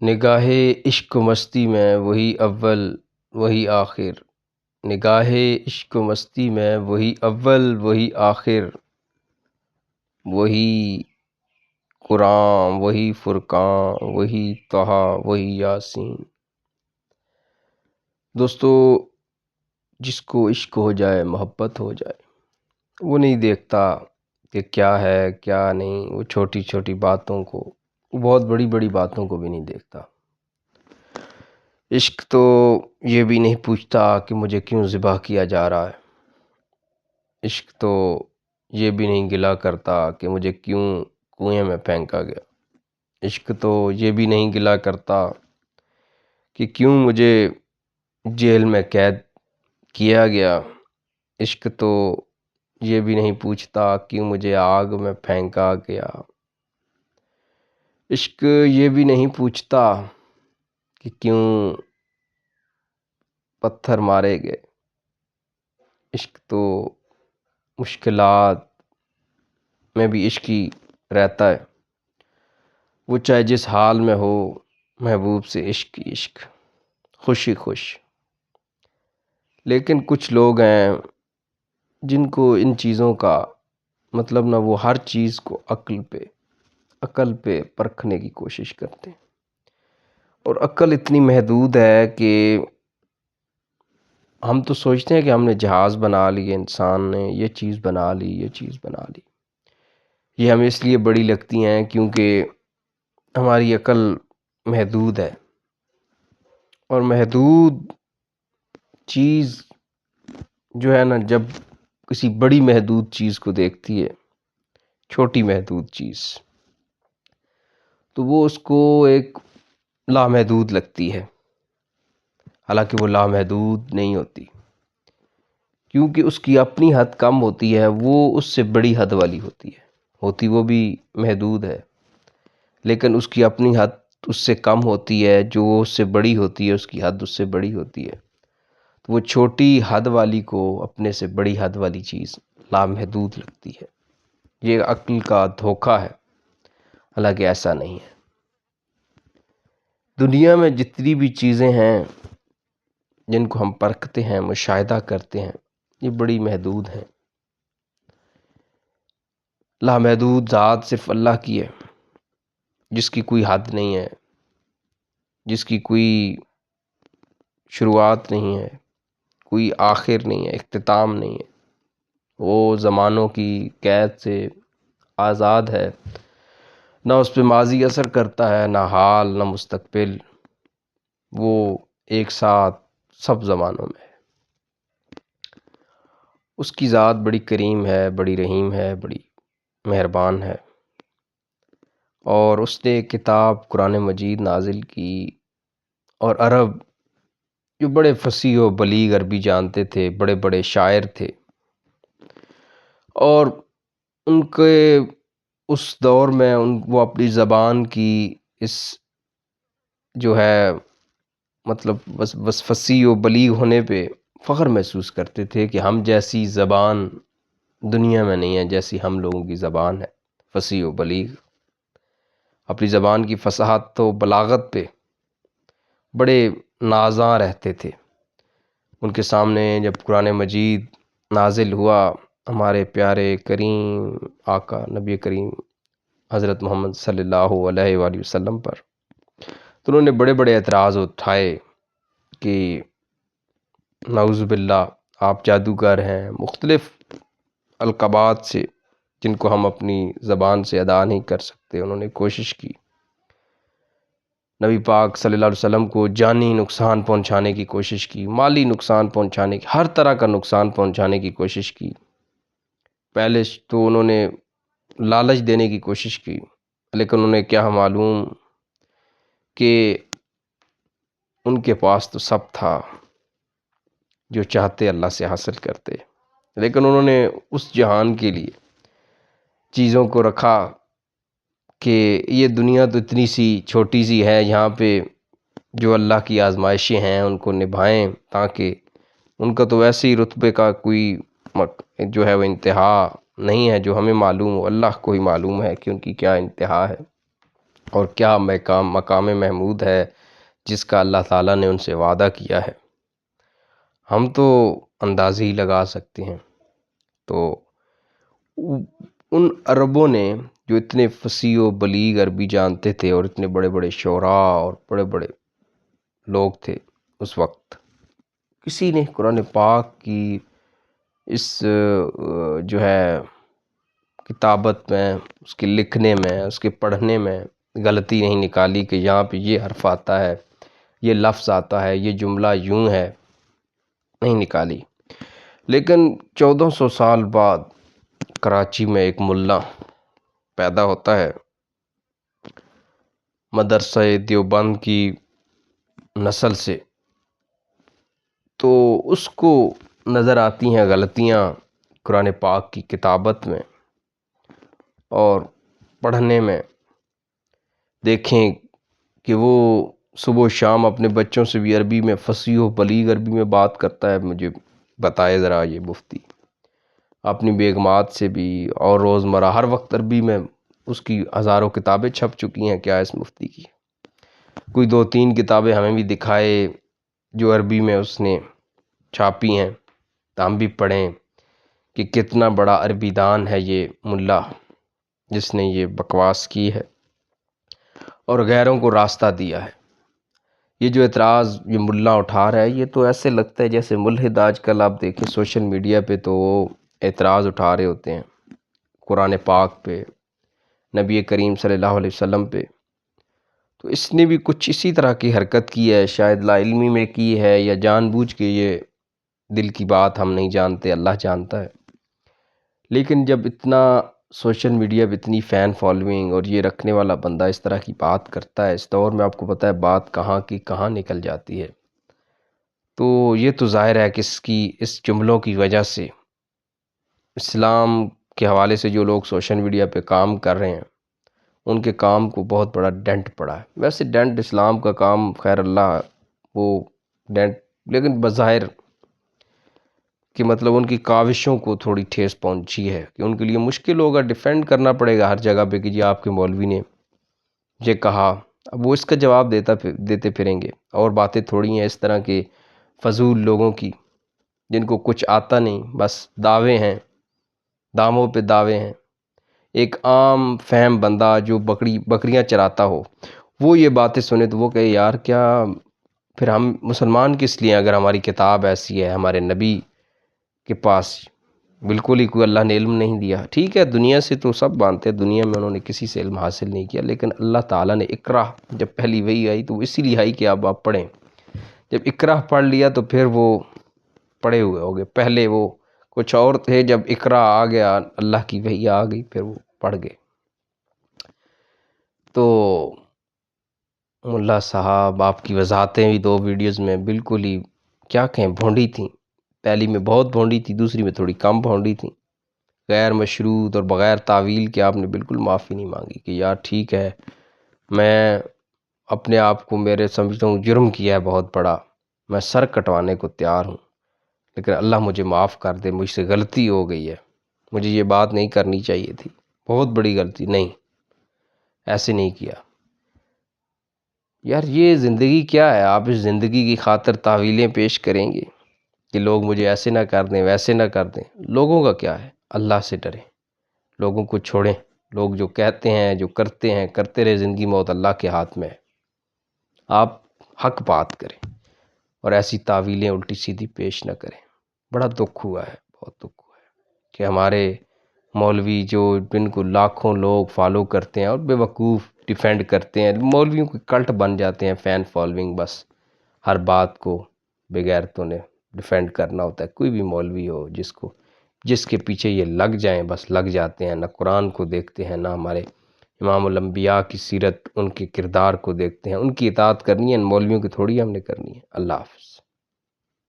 نگاہ عشق و مستی میں وہی اول وہی آخر، نگاہ عشق و مستی میں وہی اول وہی آخر، وہی قرآن وہی فرقان وہی طٰہٰ وہی یاسین۔ دوستو، جس کو عشق ہو جائے، محبت ہو جائے، وہ نہیں دیکھتا کہ کیا ہے کیا نہیں، وہ چھوٹی چھوٹی باتوں کو، وہ بہت بڑی بڑی باتوں کو بھی نہیں دیکھتا۔ عشق تو یہ بھی نہیں پوچھتا کہ مجھے کیوں ذبح کیا جا رہا ہے، عشق تو یہ بھی نہیں گلہ کرتا کہ مجھے کیوں کنویں میں پھینکا گیا، عشق تو یہ بھی نہیں گلہ کرتا کہ کیوں مجھے جیل میں قید کیا گیا، عشق تو یہ بھی نہیں پوچھتا کیوں مجھے آگ میں پھینکا گیا، عشق یہ بھی نہیں پوچھتا کہ کیوں پتھر مارے گئے، عشق تو مشکلات میں بھی عشق ہی رہتا ہے، وہ چاہے جس حال میں ہو، محبوب سے عشق ہی عشق، خوشی خوش۔ لیکن کچھ لوگ ہیں جن کو ان چیزوں کا مطلب نہ، وہ ہر چیز کو عقل پہ پرکھنے کی کوشش کرتے ہیں، اور عقل اتنی محدود ہے کہ ہم تو سوچتے ہیں کہ ہم نے جہاز بنا لی، انسان نے یہ چیز بنا لی، یہ چیز بنا لی، یہ ہمیں اس لیے بڑی لگتی ہیں کیونکہ ہماری عقل محدود ہے، اور محدود چیز جو ہے نا، جب کسی بڑی محدود چیز کو دیکھتی ہے، چھوٹی محدود چیز، تو وہ اس کو ایک لامحدود لگتی ہے، حالانکہ وہ لامحدود نہیں ہوتی، کیونکہ اس کی اپنی حد کم ہوتی ہے، وہ اس سے بڑی حد والی ہوتی وہ بھی محدود ہے، لیکن اس کی اپنی حد اس سے کم ہوتی ہے، جو اس سے بڑی ہوتی ہے اس کی حد اس سے بڑی ہوتی ہے، تو وہ چھوٹی حد والی کو اپنے سے بڑی حد والی چیز لامحدود لگتی ہے۔ یہ عقل کا دھوکہ ہے، حالانکہ ایسا نہیں ہے۔ دنیا میں جتنی بھی چیزیں ہیں جن کو ہم پرکھتے ہیں، مشاہدہ کرتے ہیں، یہ بڑی محدود ہیں۔ لامحدود ذات صرف اللہ کی ہے، جس کی کوئی حد نہیں ہے، جس کی کوئی شروعات نہیں ہے، کوئی آخر نہیں ہے، اختتام نہیں ہے، وہ زمانوں کی قید سے آزاد ہے، نہ اس پہ ماضی اثر کرتا ہے، نہ حال، نہ مستقبل، وہ ایک ساتھ سب زمانوں میں ہے۔ اس کی ذات بڑی کریم ہے، بڑی رحیم ہے، بڑی مہربان ہے، اور اس نے کتاب قرآن مجید نازل کی، اور عرب جو بڑے فصیح و بلیغ عربی جانتے تھے، بڑے بڑے شاعر تھے، اور ان کے اس دور میں وہ اپنی زبان کی اس جو ہے مطلب بس فصیح و بلیغ ہونے پہ فخر محسوس کرتے تھے کہ ہم جیسی زبان دنیا میں نہیں ہے جیسی ہم لوگوں کی زبان ہے، فصیح و بلیغ۔ اپنی زبان کی فصاحت و بلاغت پہ بڑے نازاں رہتے تھے۔ ان کے سامنے جب قرآن مجید نازل ہوا ہمارے پیارے کریم آقا نبی کریم حضرت محمد صلی اللہ علیہ وآلہ وسلم پر، تو انہوں نے بڑے بڑے اعتراض اٹھائے کہ نعوذ باللہ آپ جادوگر ہیں، مختلف القابات سے جن کو ہم اپنی زبان سے ادا نہیں کر سکتے۔ انہوں نے کوشش کی نبی پاک صلی اللہ علیہ وسلم کو جانی نقصان پہنچانے کی کوشش کی، مالی نقصان پہنچانے کی، ہر طرح کا نقصان پہنچانے کی کوشش کی۔ پہلے تو انہوں نے لالچ دینے کی کوشش کی، لیکن انہیں کیا معلوم کہ ان کے پاس تو سب تھا، جو چاہتے اللہ سے حاصل کرتے، لیکن انہوں نے اس جہان کے لیے چیزوں کو رکھا کہ یہ دنیا تو اتنی سی چھوٹی سی ہے، یہاں پہ جو اللہ کی آزمائشیں ہیں ان کو نبھائیں، تاکہ ان کا تو ویسے ہی رتبے کا کوئی جو ہے وہ انتہا نہیں ہے جو ہمیں معلوم ہو، اللہ کو ہی معلوم ہے کہ ان کی کیا انتہا ہے۔ اور کیا مقام محمود ہے جس کا اللہ تعالیٰ نے ان سے وعدہ کیا ہے، ہم تو اندازے ہی لگا سکتے ہیں۔ تو ان عربوں نے جو اتنے فصیح و بلیغ عربی جانتے تھے اور اتنے بڑے بڑے شعراء اور بڑے بڑے لوگ تھے اس وقت، کسی نے قرآن پاک کی اس جو ہے کتابت میں، اس کے لکھنے میں، اس کے پڑھنے میں غلطی نہیں نکالی کہ یہاں پہ یہ حرف آتا ہے، یہ لفظ آتا ہے، یہ جملہ یوں ہے، نہیں نکالی۔ لیکن 1400 سال بعد کراچی میں ایک ملا پیدا ہوتا ہے، مدرسہ دیوبند کی نسل سے، تو اس کو نظر آتی ہیں غلطیاں قرآن پاک کی کتابت میں اور پڑھنے میں۔ دیکھیں کہ وہ صبح و شام اپنے بچوں سے بھی عربی میں فصیح و بلیغ عربی میں بات کرتا ہے، مجھے بتائے ذرا یہ مفتی، اپنی بیگمات سے بھی، اور روزمرہ ہر وقت عربی میں اس کی ہزاروں کتابیں چھپ چکی ہیں، کیا اس مفتی کی کوئی 2-3 کتابیں ہمیں بھی دکھائے جو عربی میں اس نے چھاپی ہیں، تو ہم بھی پڑھیں کہ کتنا بڑا عربی دان ہے یہ ملا جس نے یہ بکواس کی ہے اور غیروں کو راستہ دیا ہے۔ یہ جو اعتراض یہ ملا اٹھا رہا ہے، یہ تو ایسے لگتا ہے جیسے ملحد آج کل آپ دیکھیں سوشل میڈیا پہ تو وہ اعتراض اٹھا رہے ہوتے ہیں قرآن پاک پہ، نبی کریم صلی اللہ علیہ وسلم پہ۔ تو اس نے بھی کچھ اسی طرح کی حرکت کی ہے، شاید لا علمی میں کی ہے یا جان بوجھ کے، یہ دل کی بات ہم نہیں جانتے، اللہ جانتا ہے۔ لیکن جب اتنا سوشل میڈیا پہ اتنی فین فالوئنگ اور یہ رکھنے والا بندہ اس طرح کی بات کرتا ہے اس دور میں، آپ کو پتہ ہے بات کہاں کی کہاں نکل جاتی ہے، تو یہ تو ظاہر ہے کہ اس جملوں کی وجہ سے اسلام کے حوالے سے جو لوگ سوشل میڈیا پہ کام کر رہے ہیں ان کے کام کو بہت بڑا ڈنٹ پڑا ہے۔ ویسے ڈنٹ اسلام کا کام، خیر اللہ وہ ڈنٹ، لیکن بظاہر کہ مطلب ان کی کاوشوں کو تھوڑی ٹھیس پہنچی ہے کہ ان کے لیے مشکل ہوگا، ڈیفینڈ کرنا پڑے گا ہر جگہ پہ کہ جی آپ کے مولوی نے یہ کہا۔ اب وہ اس کا جواب دیتے پھریں گے، اور باتیں تھوڑی ہیں اس طرح کے فضول لوگوں کی جن کو کچھ آتا نہیں، بس دعوے ہیں، داموں پہ دعوے ہیں۔ ایک عام فہم بندہ جو بکریاں چراتا ہو وہ یہ باتیں سنے تو وہ کہے یار کیا پھر ہم مسلمان کس لیے ہیں اگر ہماری کتاب ایسی ہے، ہمارے نبی کے پاس بالکل ہی کوئی اللہ نے علم نہیں دیا۔ ٹھیک ہے، دنیا سے تو سب مانتے ہیں، دنیا میں انہوں نے کسی سے علم حاصل نہیں کیا، لیکن اللہ تعالیٰ نے اقرا جب پہلی وحی آئی تو اسی لیے آئی کہ اب آپ پڑھیں۔ جب اقرا پڑھ لیا تو پھر وہ پڑھے ہوئے ہو گئے، پہلے وہ کچھ اور تھے، جب اقرا آ گیا اللہ کی وحی آ گئی پھر وہ پڑھ گئے۔ تو ملا صاحب آپ کی وضاحتیں بھی 2 ویڈیوز میں بالکل ہی کیا کہیں بھونڈی تھیں، پہلی میں بہت بھونڈی تھی، دوسری میں تھوڑی کم بھونڈی تھیں، غیر مشروط اور بغیر تعویل کے آپ نے بالکل معافی نہیں مانگی کہ یار ٹھیک ہے میں اپنے آپ کو میرے سمجھتا ہوں جرم کیا ہے بہت بڑا، میں سر کٹوانے کو تیار ہوں، لیکن اللہ مجھے معاف کر دے، مجھ سے غلطی ہو گئی ہے، مجھے یہ بات نہیں کرنی چاہیے تھی، بہت بڑی غلطی، نہیں ایسے نہیں کیا۔ یار یہ زندگی کیا ہے؟ آپ اس زندگی کی خاطر تعویلیں پیش کریں گے کہ لوگ مجھے ایسے نہ کر دیں ویسے نہ کر دیں۔ لوگوں کا کیا ہے؟ اللہ سے ڈریں، لوگوں کو چھوڑیں، لوگ جو کہتے ہیں جو کرتے ہیں کرتے رہے، زندگی موت اللہ کے ہاتھ میں ہے، آپ حق بات کریں اور ایسی تعویلیں الٹی سیدھی پیش نہ کریں۔ بڑا دکھ ہوا ہے، بہت دکھ ہوا ہے کہ ہمارے مولوی جو جن کو لاکھوں لوگ فالو کرتے ہیں اور بے وقوف ڈیفینڈ کرتے ہیں، مولویوں کے کلٹ بن جاتے ہیں، فین فالوئنگ، بس ہر بات کو بغیرتوں نے ڈیفینڈ کرنا ہوتا ہے۔ کوئی بھی مولوی ہو جس کے پیچھے یہ لگ جائیں بس لگ جاتے ہیں، نہ قرآن کو دیکھتے ہیں، نہ ہمارے امام الانبیاء کی سیرت، ان کے کردار کو دیکھتے ہیں۔ ان کی اطاعت کرنی ہے، ان مولویوں کی تھوڑی ہم نے کرنی ہے۔ اللہ حافظ۔